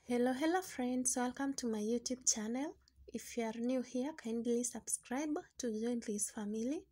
Hello friends, welcome to my YouTube channel. If you are new here, kindly subscribe to join this family.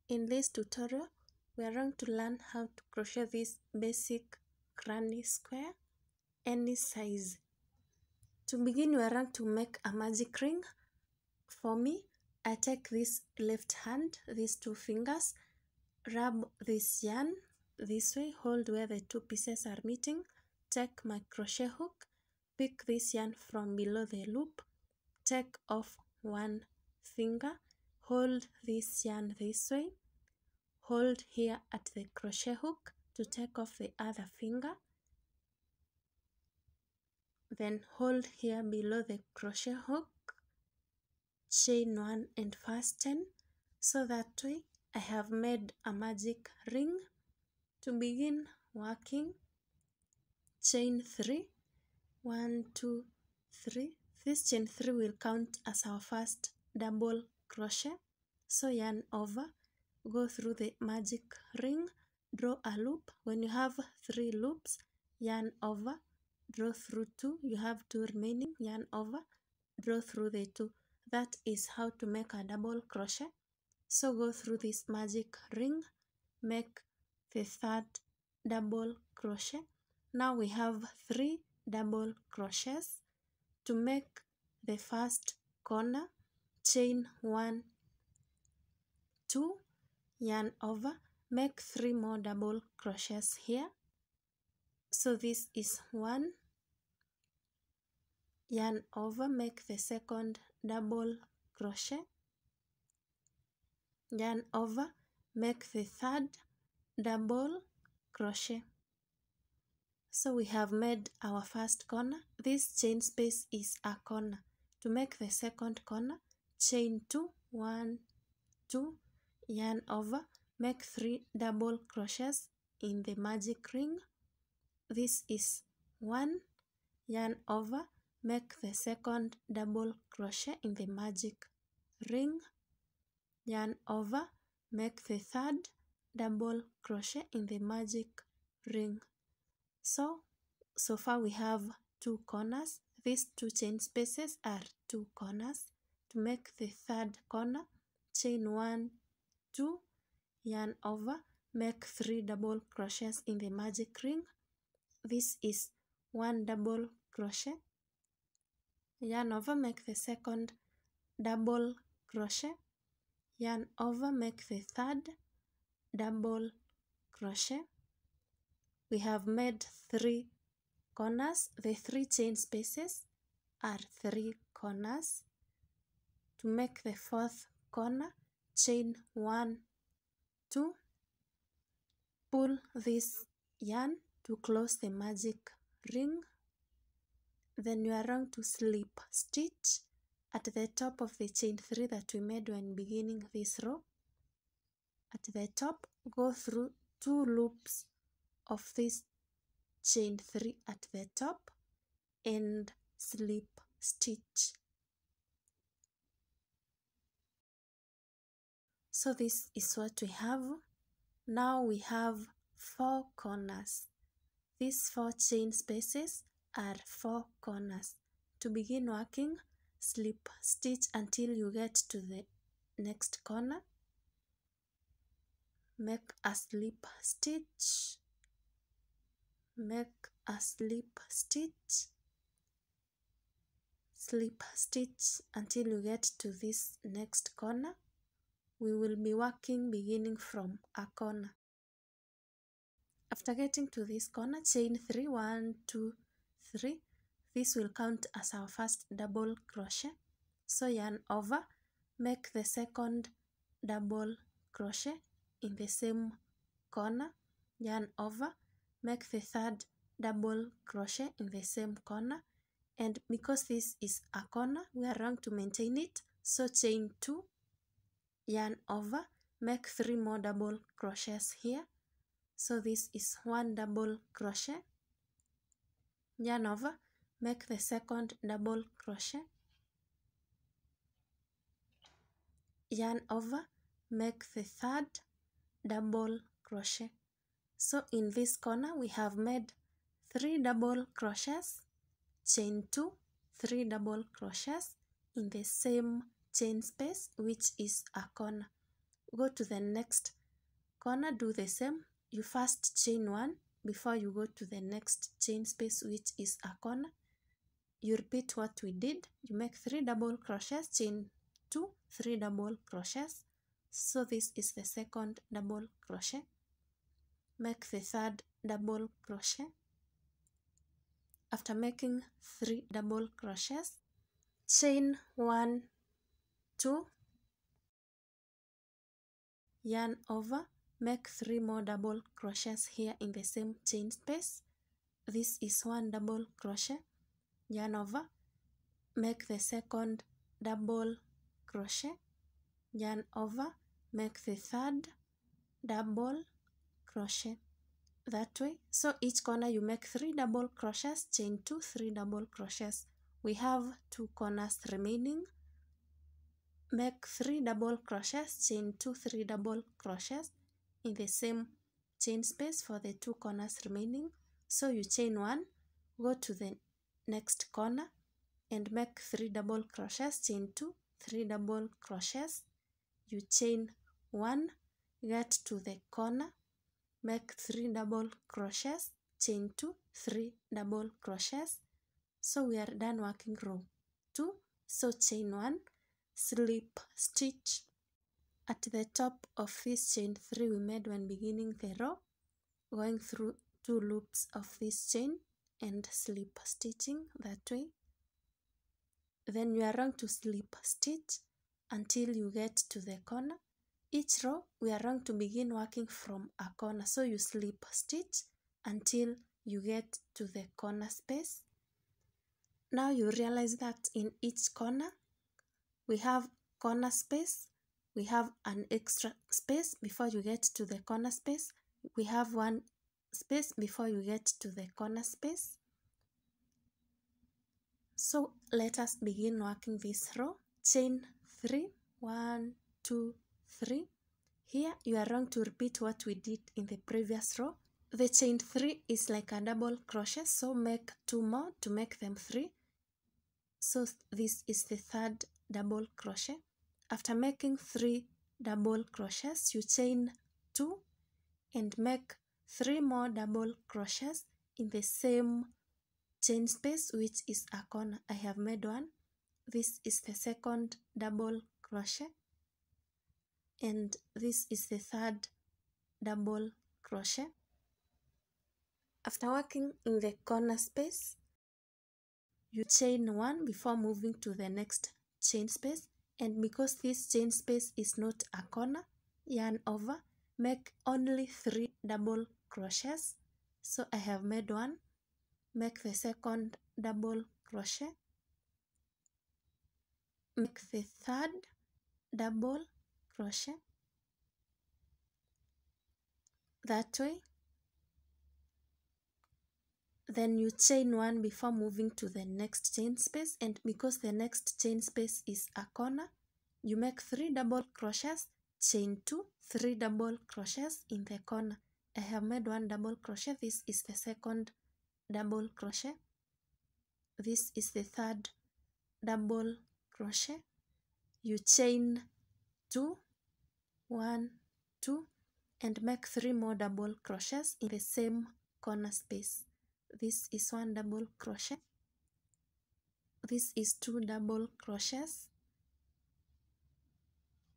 In this tutorial, we are going to learn how to crochet this basic granny square any size. To begin, we are going to make a magic ring. For me, I take this left hand, these two fingers, rub this yarn this way, hold where the two pieces are meeting, take my crochet hook, pick this yarn from below the loop, take off one finger, hold this yarn this way, hold here at the crochet hook to take off the other finger, then hold here below the crochet hook, chain one and fasten. So that way I have made a magic ring. To begin working, chain 3, 1, 2, 3. This chain 3 will count as our first double crochet. So yarn over, go through the magic ring, draw a loop. When you have 3 loops, yarn over, draw through 2. You have 2 remaining, yarn over, draw through the 2. That is how to make a double crochet. So go through this magic ring, make the third double crochet. Now we have 3 double crochets. To make the first corner, chain 1, 2, yarn over, make 3 more double crochets here. So this is 1, yarn over, make the second double crochet, yarn over, make the third double crochet. So we have made our first corner. This chain space is a corner. To make the second corner, chain 2, 1, 2, yarn over, make 3 double crochets in the magic ring. This is 1, yarn over, make the second double crochet in the magic ring, yarn over, make the third double crochet in the magic ring. So far we have 2 corners. These 2 chain spaces are 2 corners. To make the third corner, chain 1, 2, yarn over, make 3 double crochets in the magic ring. This is 1 double crochet, yarn over, make the second double crochet, yarn over, make the third double crochet. We have made 3 corners. The 3 chain spaces are 3 corners. To make the fourth corner, chain 1, 2, pull this yarn to close the magic ring. Then you are going to slip stitch at the top of the chain 3 that we made when beginning this row. At the top, go through 2 loops of this chain 3 at the top and slip stitch. So this is what we have. Now we have 4 corners. These 4 chain spaces are 4 corners. To begin working, slip stitch until you get to the next corner. Make a slip stitch, make a slip stitch, slip stitch until you get to this next corner. We will be working beginning from a corner. After getting to this corner, chain 3, 1, 2, 3. This will count as our first double crochet. So yarn over, make the second double crochet in the same corner, yarn over, make the third double crochet in the same corner, and because this is a corner, we are going to maintain it. So chain 2, yarn over, make 3 more double crochets here. So this is 1 double crochet, yarn over, make the second double crochet, yarn over, make the third double crochet. So in this corner we have made 3 double crochets, chain 2, 3 double crochets in the same chain space, which is a corner. Go to the next corner, do the same. You first chain 1 before you go to the next chain space, which is a corner. You repeat what we did. You make 3 double crochets, chain 2, 3 double crochets. So this is the second double crochet. Make the third double crochet. After making 3 double crochets, chain 1, 2, yarn over, make 3 more double crochets here in the same chain space. This is 1 double crochet, yarn over, make the second double crochet, yarn over, make the third double crochet. That way, so each corner you make 3 double crochets, chain 2, 3 double crochets. We have 2 corners remaining. Make 3 double crochets, chain 2, 3 double crochets in the same chain space for the 2 corners remaining. So you chain 1, go to the next corner and make 3 double crochets, chain 2, 3 double crochets. You chain 1, get to the corner, make 3 double crochets, chain 2, 3 double crochets. So we are done working row 2. So chain 1, slip stitch at the top of this chain 3 we made when beginning the row, going through 2 loops of this chain and slip stitching that way. Then you are going to slip stitch until you get to the corner. Each row we are going to begin working from a corner, so you slip stitch until you get to the corner space. Now you realize that in each corner we have corner space, we have an extra space before you get to the corner space, we have 1 space before you get to the corner space. So let us begin working this row. Chain 3, 1, 2, 3. Here you are going to repeat what we did in the previous row. The chain 3 is like a double crochet, so make 2 more to make them 3. So this is the third double crochet. After making 3 double crochets, you chain 2 and make 3 more double crochets in the same chain space, which is a corner. I have made 1. This is the second double crochet and this is the third double crochet. After working in the corner space, you chain 1 before moving to the next chain space, and because this chain space is not a corner, yarn over, make only 3 double crochets. So I have made 1. Make the second double crochet, make the third double crochet that way. Then you chain 1 before moving to the next chain space, and because the next chain space is a corner, you make 3 double crochets, chain 2, 3 double crochets in the corner. I have made 1 double crochet. This is the second double crochet. This is the third double crochet. You chain 2, 1, 2 and make 3 more double crochets in the same corner space. This is 1 double crochet. This is 2 double crochets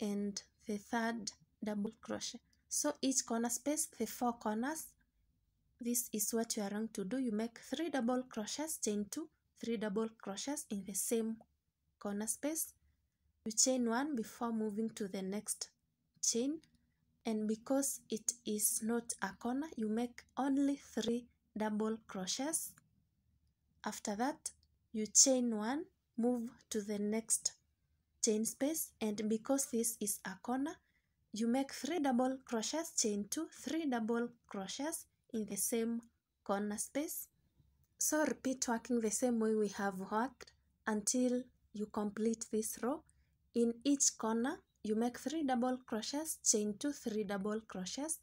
and the third double crochet. So each corner space, the 4 corners, this is what you are going to do. You make 3 double crochets, chain 2, 3 double crochets in the same corner space. You chain 1 before moving to the next chain, and because it is not a corner, you make only 3 double crochets. After that, you chain 1, move to the next chain space, and because this is a corner, you make 3 double crochets, chain 2, 3 double crochets in the same corner space. So repeat working the same way we have worked until you complete this row. In each corner, you make 3 double crochets, chain 2, 3 double crochets.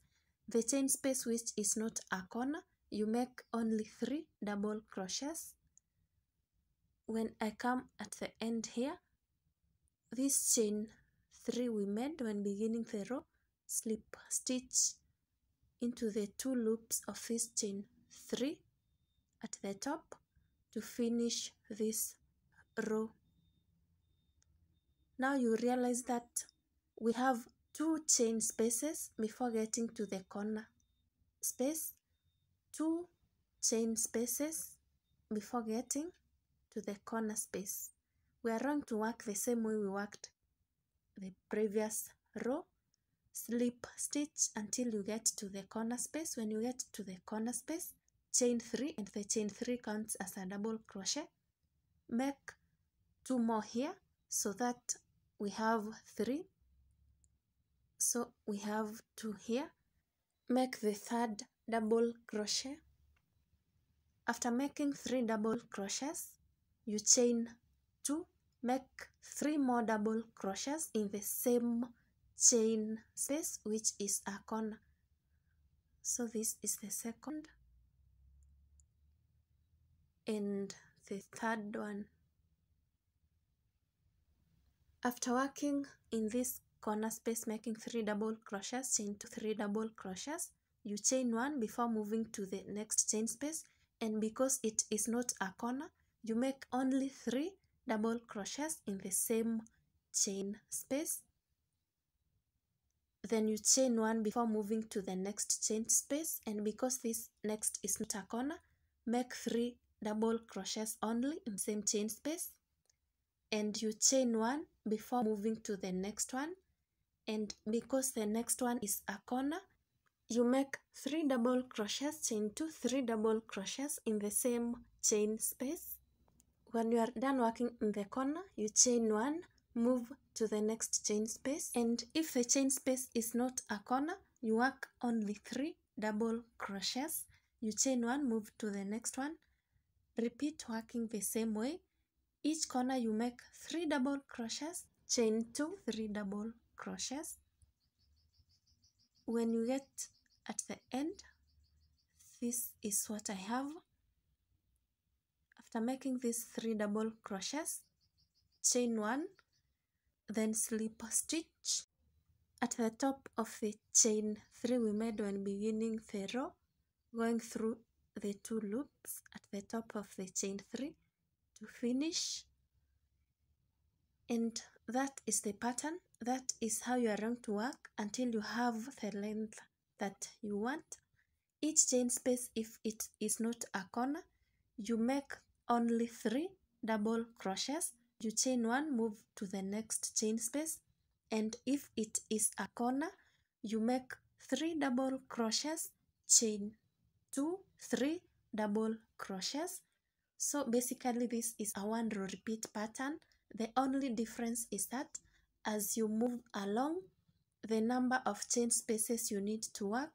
The chain space which is not a corner, you make only 3 double crochets. when I come at the end here, this chain 3 we made when beginning the row, slip stitch into the 2 loops of this chain 3 at the top to finish this row. Now you realize that we have 2 chain spaces before getting to the corner space, 2 chain spaces before getting to the corner space. We are going to work the same way we worked the previous row. Slip stitch until you get to the corner space. When you get to the corner space, chain 3, and the chain 3 counts as a double crochet. Make 2 more here so that we have 3. So we have 2 here. Make the 3rd double crochet. After making 3 double crochets, you chain 2, make 3 more double crochets in the same chain space, which is a corner. So this is the 2nd and the 3rd one. After working in this corner space, making 3 double crochets, chain 2, 3 double crochets, you chain 1 before moving to the next chain space, and because it is not a corner, you make only 3 double crochets in the same chain space. Then you chain 1 before moving to the next chain space, and because this next is not a corner, make 3 double crochets only in the same chain space, and you chain 1 before moving to the next one, and because the next one is a corner, you make 3 double crochets, chain 2, 3 double crochets in the same chain space. When you are done working in the corner, you chain 1, move to the next chain space, and if the chain space is not a corner, you work only 3 double crochets. You chain 1, move to the next one, repeat working the same way. Each corner you make 3 double crochets, chain 2, 3 double crochets. When you get at the end, this is what I have. After making these 3 double crochets, chain 1, then slip stitch at the top of the chain 3 we made when beginning the row, going through the 2 loops at the top of the chain 3 to finish. And that is the pattern. That is how you are going to work until you have the length that you want. Each chain space, if it is not a corner, you make only 3 double crochets. You chain 1, move to the next chain space, and if it is a corner, you make 3 double crochets, chain 2, 3 double crochets. So basically this is a 1 row repeat pattern. The only difference is that as you move along, the number of chain spaces you need to work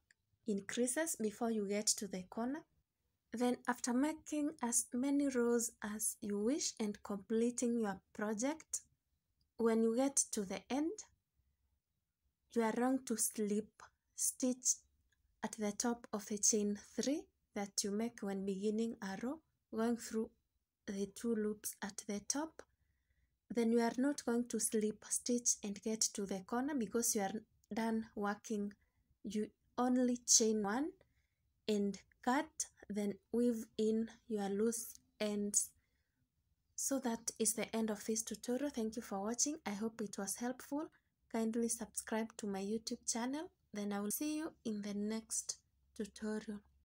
increases before you get to the corner. Then after making as many rows as you wish and completing your project, when you get to the end, you are going to slip stitch at the top of the chain 3 that you make when beginning a row, going through the 2 loops at the top. Then you are not going to slip stitch and get to the corner because you are done working. You only chain 1 and cut, then weave in your loose ends. So that is the end of this tutorial. Thank you for watching. I hope it was helpful. Kindly subscribe to my YouTube channel. Then I will see you in the next tutorial.